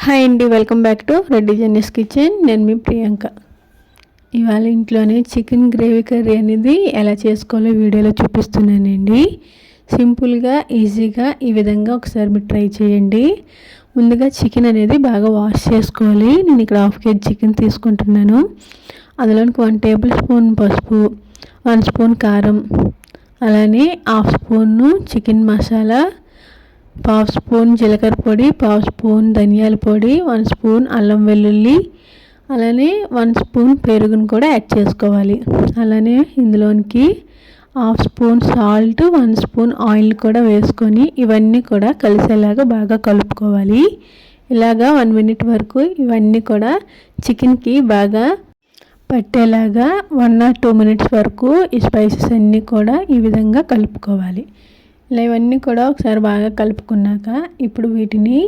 Hi అండి, welcome back to Reddy Jenny's kitchen. నేను మీ ప్రియాంక. ఇవాళ ఇంట్లోనే చికెన్ గ్రేవీ కర్రీ అనేది ఎలా చేసుకోవాలో వీడియోలో చూపిస్తున్నానండి. సింపుల్గా ఈజీగా ఈ విధంగా ఒకసారి మీరు ట్రై చేయండి. ముందుగా చికెన్ అనేది బాగా వాష్ చేసుకోవాలి. నేను ఇక్కడ 1/2 kg చికెన్ తీసుకుంటున్నాను. అందులోనికి 1 టేబుల్ స్పూన్ పసుపు, 1 స్పూన్ కారం, అలానే 1/2 స్పూన్ చికెన్ మసాలా, 1/2 స్పూన్ జీలకర్ర పొడి, 1/2 స్పూన్ ధనియాల పొడి, 1 స్పూన్ అల్లం వెల్లుల్లి, అలానే 1 స్పూన్ పెరుగును కూడా యాడ్ చేసుకోవాలి. అలానే ఇందులోనికి 1/2 స్పూన్ సాల్ట్, 1 స్పూన్ ఆయిల్ కూడా వేసుకొని ఇవన్నీ కూడా కలిసేలాగా బాగా కలుపుకోవాలి. ఇలాగా 1 మినిట్ వరకు ఇవన్నీ కూడా చికెన్కి బాగా పట్టేలాగా 1 or 2 మినిట్స్ వరకు ఈ స్పైసెస్ అన్నీ కూడా ఈ విధంగా కలుపుకోవాలి. ఇలా ఇవన్నీ కూడా ఒకసారి బాగా కలుపుకున్నాక ఇప్పుడు వీటిని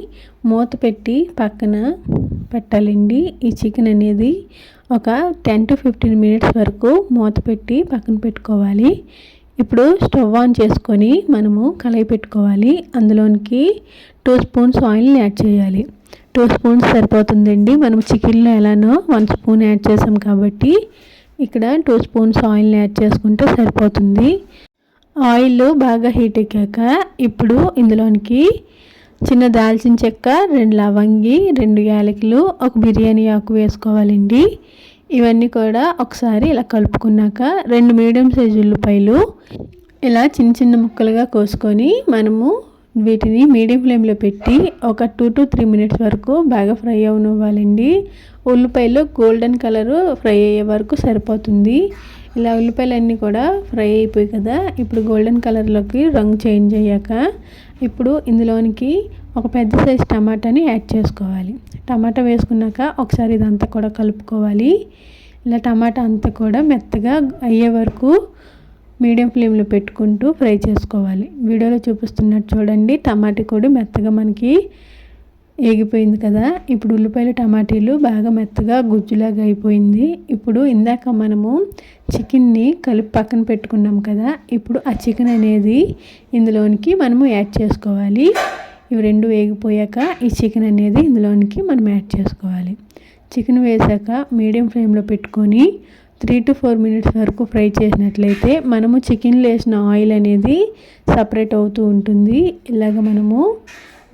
మూత పెట్టి పక్కన పెట్టాలండి. ఈ చికెన్ అనేది ఒక 10 to 15 మినిట్స్ వరకు మూత పెట్టి పక్కన పెట్టుకోవాలి. ఇప్పుడు స్టవ్ ఆన్ చేసుకొని మనము కళాయి పెట్టుకోవాలి. అందులోనికి 2 స్పూన్స్ ఆయిల్ని యాడ్ చేయాలి. 2 స్పూన్స్ సరిపోతుందండి. మనం చికెన్లో ఎలానో 1 స్పూన్ యాడ్ చేసాం కాబట్టి ఇక్కడ 2 స్పూన్స్ ఆయిల్ని యాడ్ చేసుకుంటే సరిపోతుంది. ఆయిల్ బాగా హీట్ ఎక్కాక ఇప్పుడు ఇందులోనికి చిన్న దాల్చిన చెక్క, 2 లవంగి, 2 యాలకులు, 1 బిర్యానీ ఆకు వేసుకోవాలండి. ఇవన్నీ కూడా ఒకసారి ఇలా కలుపుకున్నాక 2 మీడియం సైజు ఉల్లిపాయలు ఇలా చిన్న చిన్న ముక్కలుగా కోసుకొని మనము వీటిని మీడియం ఫ్లేమ్లో పెట్టి ఒక 2 to 3 మినిట్స్ వరకు బాగా ఫ్రై అవ్వాలండి. ఉల్లిపాయలు గోల్డెన్ కలరు ఫ్రై అయ్యే వరకు సరిపోతుంది. ఇలా ఉల్లిపాయలన్నీ కూడా ఫ్రై అయిపోయి కదా, ఇప్పుడు గోల్డెన్ కలర్లోకి రంగు చేంజ్ అయ్యాక ఇప్పుడు ఇందులోనికి ఒక పెద్ద సైజ్ టమాటాని యాడ్ చేసుకోవాలి. టమాటా వేసుకున్నాక ఒకసారి ఇదంతా కూడా కలుపుకోవాలి. ఇలా టమాటా అంతా కూడా మెత్తగా అయ్యే వరకు మీడియం ఫ్లేమ్లో పెట్టుకుంటూ ఫ్రై చేసుకోవాలి. వీడియోలో చూపిస్తున్నట్టు చూడండి, టమాటా కూడా మెత్తగా మనకి ఏగిపోయింది కదా. ఇప్పుడు ఉల్లిపాయలు టమాటీలు బాగా మెత్తగా గుజ్జులాగా అయిపోయింది. ఇప్పుడు ఇందాక మనము చికెన్ని కలిపి పక్కన పెట్టుకున్నాం కదా, ఇప్పుడు ఆ చికెన్ అనేది ఇందులోనికి మనము యాడ్ చేసుకోవాలి. ఇవి రెండు వేగిపోయాక ఈ చికెన్ అనేది ఇందులోనికి మనం యాడ్ చేసుకోవాలి. చికెన్ వేసాక మీడియం ఫ్లేమ్లో పెట్టుకొని 3 to 4 మినిట్స్ వరకు ఫ్రై చేసినట్లయితే మనము చికెన్లో వేసిన ఆయిల్ అనేది సపరేట్ అవుతూ ఉంటుంది. ఇలాగ మనము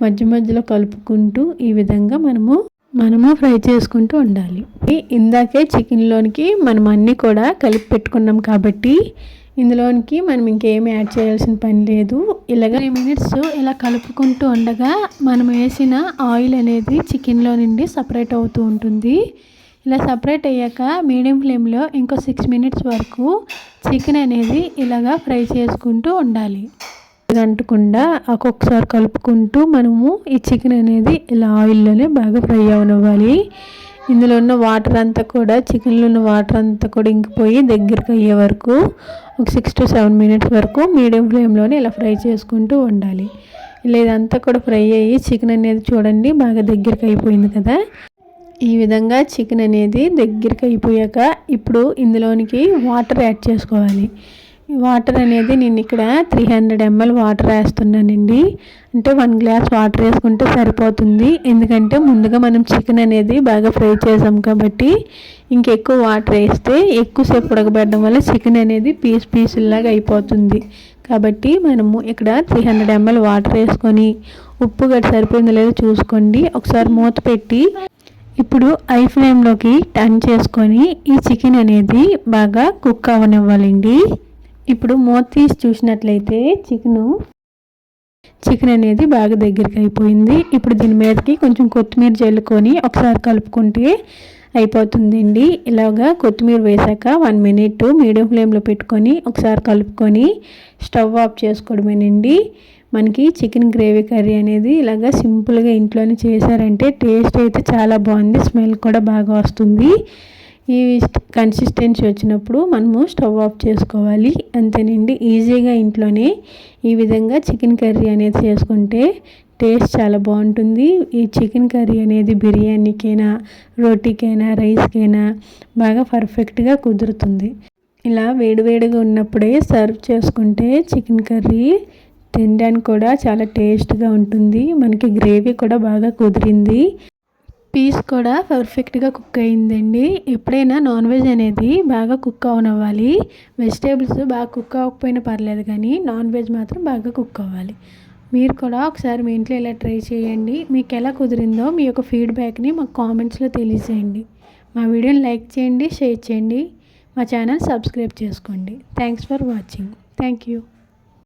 మధ్య మధ్యలో కలుపుకుంటూ ఈ విధంగా మనము ఫ్రై చేసుకుంటూ ఉండాలి. ఇందాకే చికెన్లోనికి మనం అన్నీ కూడా కలిపి పెట్టుకున్నాం కాబట్టి ఇందులోనికి మనం ఇంకేమి యాడ్ చేయాల్సిన పని లేదు. ఇలాగ 3 మినిట్స్ ఇలా కలుపుకుంటూ ఉండగా మనం వేసిన ఆయిల్ అనేది చికెన్లో నుండి సపరేట్ అవుతూ ఉంటుంది. ఇలా సపరేట్ అయ్యాక మీడియం ఫ్లేమ్లో ఇంకో 6 మినిట్స్ వరకు చికెన్ అనేది ఇలాగా ఫ్రై చేసుకుంటూ ఉండాలి. అంటకుండా ఒక్కొక్కసారి కలుపుకుంటూ మనము ఈ చికెన్ అనేది ఇలా ఆయిల్లోనే బాగా ఫ్రై అవ్వాలి. ఇందులో ఉన్న వాటర్ అంతా కూడా చికెన్లో ఉన్న వాటర్ అంతా కూడా ఇంకిపోయి దగ్గరికి అయ్యే వరకు ఒక 6 to 7 మినిట్స్ వరకు మీడియం ఫ్లేమ్లోనే ఇలా ఫ్రై చేసుకుంటూ ఉండాలి. ఇలా ఇదంతా కూడా ఫ్రై అయ్యి చికెన్ అనేది చూడండి బాగా దగ్గరికి అయిపోయింది కదా. ఈ విధంగా చికెన్ అనేది దగ్గరికి అయిపోయాక ఇప్పుడు ఇందులోనికి వాటర్ యాడ్ చేసుకోవాలి. వాటర్ అనేది నేను ఇక్కడ 300 ml వాటర్ వేస్తున్నానండి. అంటే 1 గ్లాస్ వాటర్ వేసుకుంటే సరిపోతుంది. ఎందుకంటే ముందుగా మనం చికెన్ అనేది బాగా ఫ్రై చేసాం కాబట్టి ఇంకెక్కువ వాటర్ వేస్తే ఎక్కువసేపు ఉడకబెట్టడం వల్ల చికెన్ అనేది పీసులాగా అయిపోతుంది. కాబట్టి మనము ఇక్కడ 300 ml వాటర్ వేసుకొని ఉప్పు గట్టి సరిపోయిందో లేదో చూసుకోండి. ఒకసారి మూత పెట్టి ఇప్పుడు ఐ ఫ్లేమ్లోకి టర్న్ చేసుకొని ఈ చికెన్ అనేది బాగా కుక్ అవ్వనివ్వాలండి. ఇప్పుడు మూత తీసి చూసినట్లయితే చికెన్ అనేది బాగా దగ్గరికి అయిపోయింది. ఇప్పుడు దీని మీదకి కొంచెం కొత్తిమీర జల్లుకొని ఒకసారి కలుపుకుంటే అయిపోతుందండి. ఇలాగా కొత్తిమీర వేసాక 1 మినిట్ మీడియం ఫ్లేమ్లో పెట్టుకొని ఒకసారి కలుపుకొని స్టవ్ ఆఫ్ చేసుకోవడమేనండి. మనకి చికెన్ గ్రేవీ కర్రీ అనేది ఇలాగా సింపుల్గా ఇంట్లోనే చేశారంటే టేస్ట్ అయితే చాలా బాగుంది, స్మెల్ కూడా బాగా వస్తుంది. ఈ కన్సిస్టెన్సీ వచ్చినప్పుడు మనము స్టవ్ ఆఫ్ చేసుకోవాలి. అంతేనండి, ఈజీగా ఇంట్లోనే ఈ విధంగా చికెన్ కర్రీ అనేది చేసుకుంటే టేస్ట్ చాలా బాగుంటుంది. ఈ చికెన్ కర్రీ అనేది బిర్యానీకైనా, రోటీకైనా, రైస్కైనా బాగా పర్ఫెక్ట్గా కుదురుతుంది. ఇలా వేడివేడిగా ఉన్నప్పుడే సర్వ్ చేసుకుంటే చికెన్ కర్రీ తినడానికి కూడా చాలా టేస్ట్గా ఉంటుంది. మనకి గ్రేవీ కూడా బాగా కుదిరింది. పీస్ కూడా పర్ఫెక్ట్గా కుక్ అయిందండి. ఎప్పుడైనా నాన్ వెజ్ అనేది బాగా కుక్ అవనవ్వాలి. వెజిటేబుల్స్ బాగా కుక్ అవ్వకపోయినా పర్లేదు, కానీ నాన్ వెజ్ మాత్రం బాగా కుక్ అవ్వాలి. మీరు కూడా ఒకసారి మీ ఇంట్లో ఇలా ట్రై చేయండి. మీకు ఎలా కుదిరిందో మీ యొక్క ఫీడ్బ్యాక్ని మాకు కామెంట్స్లో తెలియజేయండి. మా వీడియోని లైక్ చేయండి, షేర్ చేయండి, మా ఛానల్ సబ్స్క్రైబ్ చేసుకోండి. Thanks for watching. Thank you.